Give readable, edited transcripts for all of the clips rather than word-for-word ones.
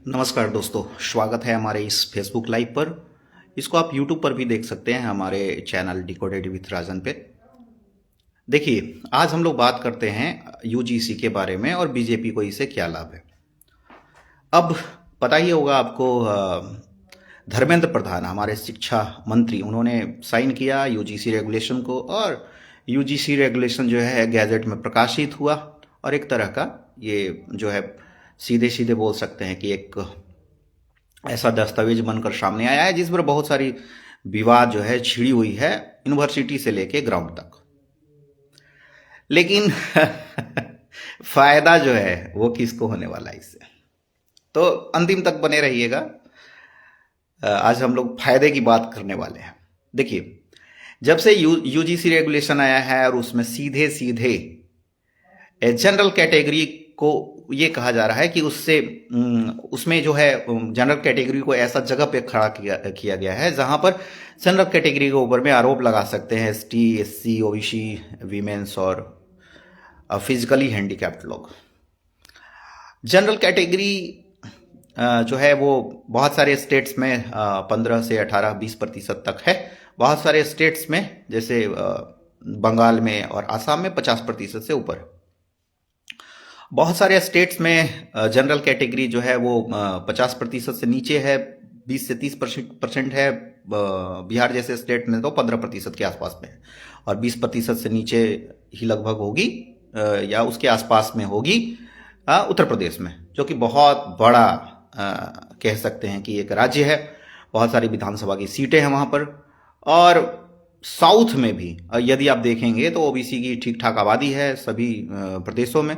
नमस्कार दोस्तों, स्वागत है हमारे इस फेसबुक लाइव पर। इसको आप यूट्यूब पर भी देख सकते हैं हमारे चैनल डिकोडेड विथ राजन पे। देखिए, आज हम लोग बात करते हैं यूजीसी के बारे में और बीजेपी को इससे क्या लाभ है। अब पता ही होगा आपको, धर्मेंद्र प्रधान हमारे शिक्षा मंत्री, उन्होंने साइन किया यूजीसी रेगुलेशन को, और यूजीसी रेगुलेशन जो है गैजेट में प्रकाशित हुआ। और एक तरह का ये जो है, सीधे सीधे बोल सकते हैं कि एक ऐसा दस्तावेज बनकर सामने आया है जिस पर बहुत सारी विवाद जो है छिड़ी हुई है, यूनिवर्सिटी से लेके ग्राउंड तक। लेकिन फायदा जो है वो किसको होने वाला है इससे, तो अंतिम तक बने रहिएगा। आज हम लोग फायदे की बात करने वाले हैं। देखिए, जब से यूजीसी रेगुलेशन आया है और उसमें सीधे सीधे जनरल कैटेगरी को ये कहा जा रहा है कि उसमें जो है जनरल कैटेगरी को ऐसा जगह पे खड़ा किया गया है जहां पर जनरल कैटेगरी के ऊपर में आरोप लगा सकते हैं एसटी, एससी, ओबीसी, वीमेंस और फिजिकली हैंडीकैप्ड लोग। जनरल कैटेगरी जो है वो बहुत सारे स्टेट्स में 15 से 18, 20% तक है। बहुत सारे स्टेट्स में जैसे बंगाल में और आसाम में 50% से ऊपर। बहुत सारे स्टेट्स में जनरल कैटेगरी जो है वो 50% से नीचे है, 20 से 30% है। बिहार जैसे स्टेट में तो 15% के आसपास में है, और 20% से नीचे ही लगभग होगी या उसके आसपास में होगी उत्तर प्रदेश में, जो कि बहुत बड़ा कह सकते हैं कि एक राज्य है। बहुत सारी विधानसभा की सीटें हैं वहाँ पर। और साउथ में भी यदि आप देखेंगे तो ओबीसी की ठीक ठाक आबादी है सभी प्रदेशों में।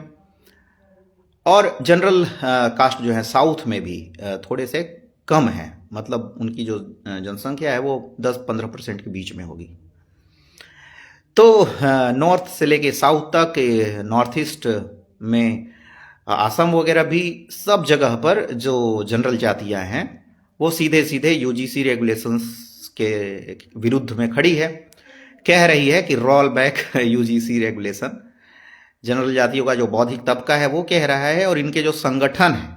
और जनरल कास्ट जो है साउथ में भी थोड़े से कम है, मतलब उनकी जो जनसंख्या है वो 10-15% के बीच में होगी। तो नॉर्थ से लेके साउथ तक, नॉर्थ ईस्ट में आसाम वगैरह भी सब जगह पर जो जनरल जातियां हैं वो सीधे सीधे यूजीसी रेगुलेशंस के विरुद्ध में खड़ी है। कह रही है कि roll back UGC regulation. General जातियों का जो बौद्धिक तबका है वो कह रहा है, और इनके जो संगठन है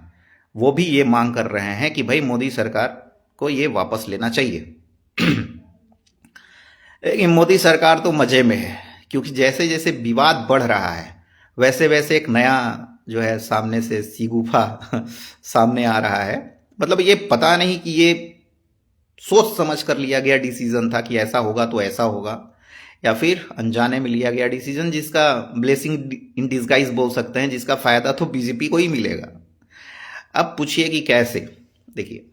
वो भी ये मांग कर रहे हैं कि भाई मोदी सरकार को ये वापस लेना चाहिए। लेकिन मोदी सरकार तो मजे में है, क्योंकि जैसे जैसे विवाद बढ़ रहा है वैसे वैसे एक नया जो है सामने से सीगुफा सामने आ रहा है। मतलब ये पता नहीं कि ये सोच समझ कर लिया गया डिसीजन था कि ऐसा होगा तो ऐसा होगा, या फिर अनजाने में लिया गया डिसीजन जिसका ब्लेसिंग इन डिस्गाइज बोल सकते हैं, जिसका फायदा तो बीजेपी को ही मिलेगा। अब पूछिए कि कैसे। देखिए,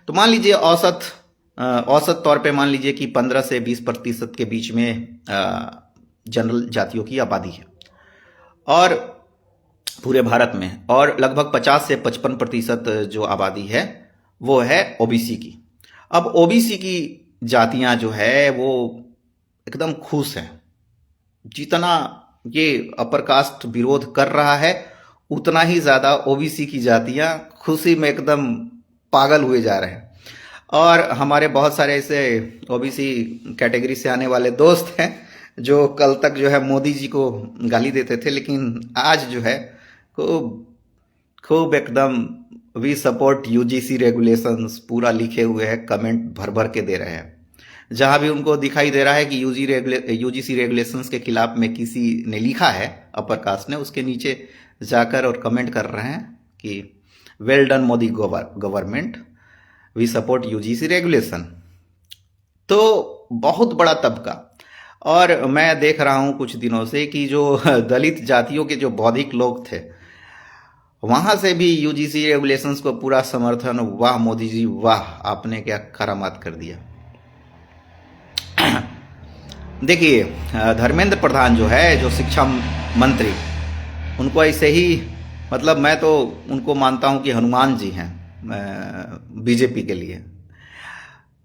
तो मान लीजिए औसत तौर पे मान लीजिए कि 15 से 20% के बीच में जनरल जातियों की आबादी है और पूरे भारत में, और लगभग 50 से 55% जो आबादी है वो है ओबीसी की। अब ओबीसी की जातियां जो है वो एकदम खुश है। जितना ये अपर कास्ट विरोध कर रहा है उतना ही ज्यादा ओबीसी की जातियां खुशी में एकदम पागल हुए जा रहे हैं। और हमारे बहुत सारे ऐसे ओबीसी कैटेगरी से आने वाले दोस्त हैं जो कल तक जो है मोदी जी को गाली देते थे, लेकिन आज जो है खूब खूब एकदम वी सपोर्ट यूजीसी रेगुलेशंस पूरा लिखे हुए हैं, कमेंट भर भर के दे रहे हैं। जहां भी उनको दिखाई दे रहा है कि यूजीसी रेगुलेशंस के खिलाफ में किसी ने लिखा है अपर कास्ट ने, उसके नीचे जाकर और कमेंट कर रहे हैं कि well done Modi government, we support UGC regulation. तो बहुत बड़ा तबका। और मैं देख रहा हूं कुछ दिनों से कि जो दलित जातियों के जो बौद्धिक लोग थे वहां से भी यूजीसी रेगुलेशंस को पूरा समर्थन। वाह मोदी जी वाह, आपने क्या करामात कर दिया। देखिए, धर्मेंद्र प्रधान जो है, जो शिक्षा मंत्री, उनको ऐसे ही, मतलब मैं तो उनको मानता हूं कि हनुमान जी हैं बीजेपी के लिए।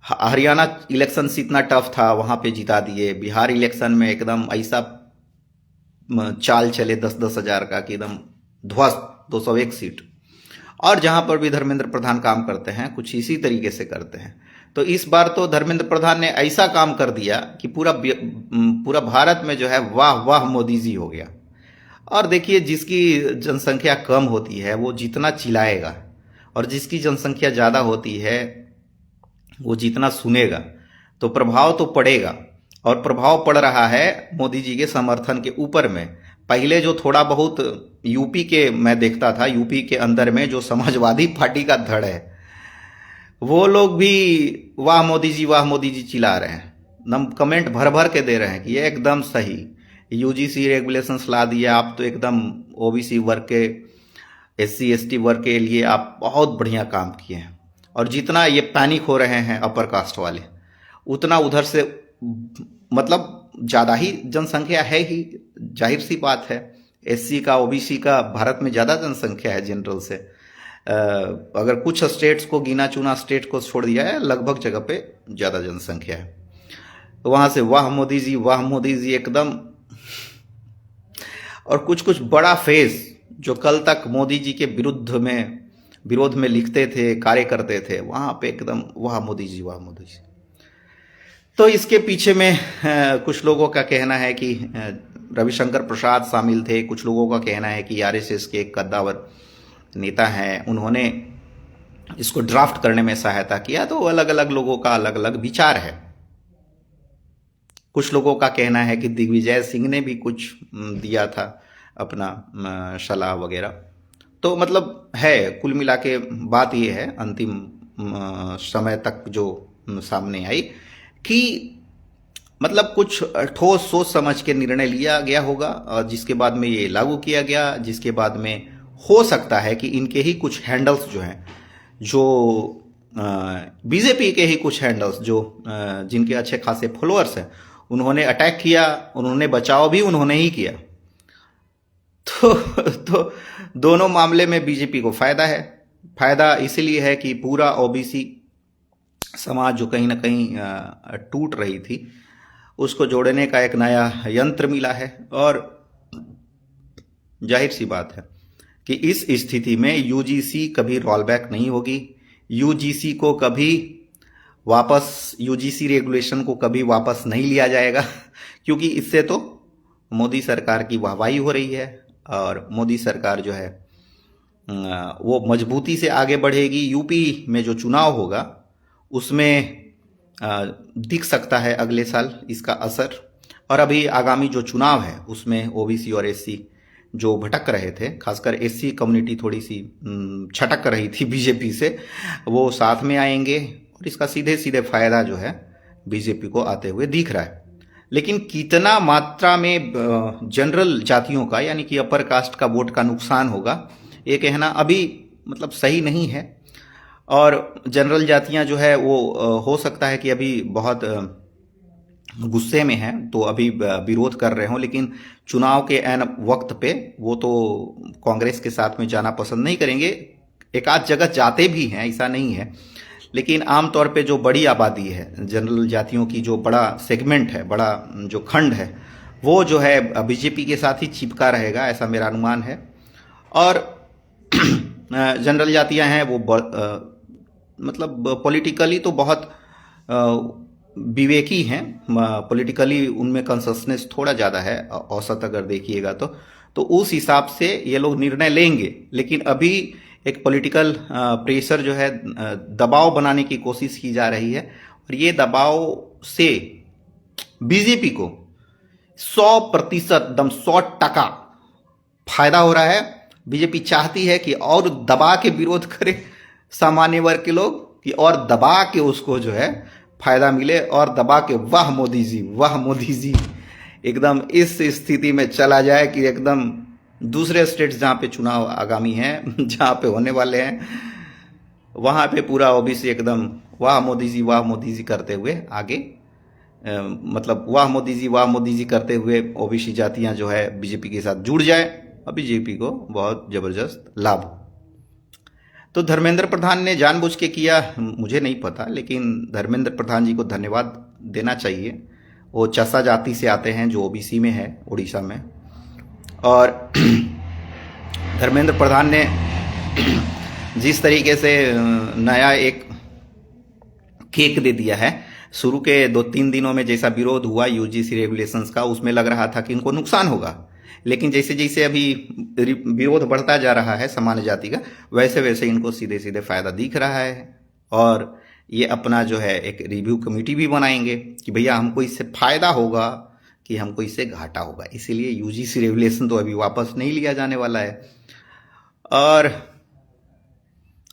हरियाणा इलेक्शन इतना टफ था, वहां पे जिता दिए। बिहार इलेक्शन में एकदम ऐसा चाल चले 10-10 हजार का कि एकदम ध्वस्त 201 सीट। और जहां पर भी धर्मेंद्र प्रधान काम करते हैं कुछ इसी तरीके से करते हैं। तो इस बार तो धर्मेंद्र प्रधान ने ऐसा काम कर दिया कि पूरा भारत में जो है वाह वाह मोदी जी हो गया। और देखिए, जिसकी जनसंख्या कम होती है वो जितना चिल्लाएगा और जिसकी जनसंख्या ज़्यादा होती है वो जितना सुनेगा तो प्रभाव तो पड़ेगा, और प्रभाव पड़ रहा है मोदी जी के समर्थन के ऊपर में। पहले जो थोड़ा बहुत यूपी के मैं देखता था, यूपी के अंदर में जो समाजवादी पार्टी का धड़ है, वो लोग भी वाह मोदी जी वाह मोदी जी चिल्ला रहे हैं, नम कमेंट भर भर के दे रहे हैं कि ये एकदम सही, यूजीसी रेगुलेशंस ला दिया, आप तो एकदम ओबीसी वर्ग के, एससी एसटी वर्ग के लिए आप बहुत बढ़िया काम किए हैं। और जितना ये पैनिक हो रहे हैं अपर कास्ट वाले, उतना उधर से मतलब ज़्यादा ही जनसंख्या है ही, जाहिर सी बात है। एससी का ओबीसी का भारत में ज़्यादा जनसंख्या है जनरल से। अगर कुछ स्टेट्स को, गिना चुना स्टेट को छोड़ दिया है, लगभग जगह पे ज़्यादा जनसंख्या है। तो वहाँ से वाह मोदी जी एकदम। और कुछ कुछ बड़ा फेस जो कल तक मोदी जी के विरोध में लिखते थे, कार्य करते थे, वहाँ पे एकदम वाह मोदी जी वाह मोदी जी। तो इसके पीछे में कुछ लोगों का कहना है कि रविशंकर प्रसाद शामिल थे, कुछ लोगों का कहना है कि आरएसएस के एक कद्दावर नेता हैं, उन्होंने इसको ड्राफ्ट करने में सहायता किया। तो अलग अलग लोगों का अलग अलग विचार है। कुछ लोगों का कहना है कि दिग्विजय सिंह ने भी कुछ दिया था अपना सलाह वगैरह। तो मतलब है, कुल मिला के बात ये है अंतिम समय तक जो सामने आई कि मतलब कुछ ठोस सोच समझ के निर्णय लिया गया होगा, और जिसके बाद में ये लागू किया गया, जिसके बाद में हो सकता है कि इनके ही कुछ हैंडल्स जो हैं, जो बीजेपी के ही कुछ हैंडल्स जो जिनके अच्छे खासे फॉलोअर्स हैं, उन्होंने अटैक किया, उन्होंने बचाव भी उन्होंने ही किया। तो दोनों मामले में बीजेपी को फायदा है। फायदा इसलिए है कि पूरा ओबीसी समाज जो कहीं ना कहीं टूट रही थी, उसको जोड़ने का एक नया यंत्र मिला है। और जाहिर सी बात है कि इस स्थिति में यूजीसी कभी रोल बैक नहीं होगी। यूजीसी को कभी वापस, यूजीसी रेगुलेशन को कभी वापस नहीं लिया जाएगा, क्योंकि इससे तो मोदी सरकार की वाहवाही हो रही है, और मोदी सरकार जो है वो मजबूती से आगे बढ़ेगी। यूपी में जो चुनाव होगा उसमें दिख सकता है अगले साल इसका असर। और अभी आगामी जो चुनाव है उसमें ओबीसी और एससी जो भटक रहे थे, खासकर एससी कम्युनिटी थोड़ी सी छटक रही थी बीजेपी से, वो साथ में आएंगे, और इसका सीधे सीधे फायदा जो है बीजेपी को आते हुए दिख रहा है। लेकिन कितना मात्रा में जनरल जातियों का, यानी कि अपर कास्ट का वोट का नुकसान होगा, ये कहना अभी मतलब सही नहीं है। और जनरल जातियां जो है वो हो सकता है कि अभी बहुत गुस्से में हैं, तो अभी विरोध कर रहे हों, लेकिन चुनाव के ऐन वक्त पे वो तो कांग्रेस के साथ में जाना पसंद नहीं करेंगे। एक आध जगह जाते भी हैं, ऐसा नहीं है, लेकिन आमतौर पे जो बड़ी आबादी है जनरल जातियों की, जो बड़ा सेगमेंट है, बड़ा जो खंड है, वो जो है बीजेपी के साथ ही चिपका रहेगा, ऐसा मेरा अनुमान है। और जनरल जातियां हैं वो मतलब पॉलिटिकली तो बहुत विवेकी हैं, पॉलिटिकली उनमें कंससनेस थोड़ा ज़्यादा है औसत अगर देखिएगा तो उस हिसाब से ये लोग निर्णय लेंगे। लेकिन अभी एक पॉलिटिकल प्रेशर जो है, दबाव बनाने की कोशिश की जा रही है, और ये दबाव से बीजेपी को 100% दम 100% फायदा हो रहा है। बीजेपी चाहती है कि और दबा के विरोध करे सामान्य वर्ग के लोग, कि और दबा के उसको जो है फायदा मिले, और दबा के वाह मोदी जी एकदम इस स्थिति में चला जाए कि एकदम दूसरे स्टेट्स जहाँ पे चुनाव आगामी हैं, जहाँ पे होने वाले हैं, वहाँ पे पूरा ओबीसी एकदम वाह मोदी जी करते हुए आगे, मतलब वाह मोदी जी करते हुए ओबीसी जातियाँ जो है बीजेपी के साथ जुड़ जाए, और बीजेपी को बहुत जबरदस्त लाभ हो। तो धर्मेंद्र प्रधान ने जानबूझ के किया, मुझे नहीं पता, लेकिन धर्मेंद्र प्रधान जी को धन्यवाद देना चाहिए। वो चसा जाति से आते हैं जो ओबीसी में है, उड़ीसा में, और धर्मेंद्र प्रधान ने जिस तरीके से नया एक केक दे दिया है, शुरू के 2-3 दिनों में जैसा विरोध हुआ यूजीसी रेगुलेशंस का, उसमें लग रहा था कि इनको नुकसान होगा, लेकिन जैसे जैसे अभी विरोध बढ़ता जा रहा है सामान्य जाति का, वैसे वैसे इनको सीधे सीधे फायदा दिख रहा है। और ये अपना जो है एक रिव्यू कमेटी भी बनाएंगे कि भैया हमको इससे फायदा होगा कि हमको इससे घाटा होगा। इसीलिए यूजीसी रेगुलेशन तो अभी वापस नहीं लिया जाने वाला है। और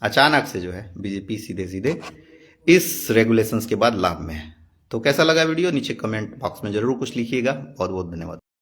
अचानक से जो है बीजेपी सीधे सीधे इस रेगुलेशंस के बाद लाभ में है। तो कैसा लगा वीडियो, नीचे कमेंट बॉक्स में जरूर कुछ लिखिएगा। बहुत बहुत धन्यवाद।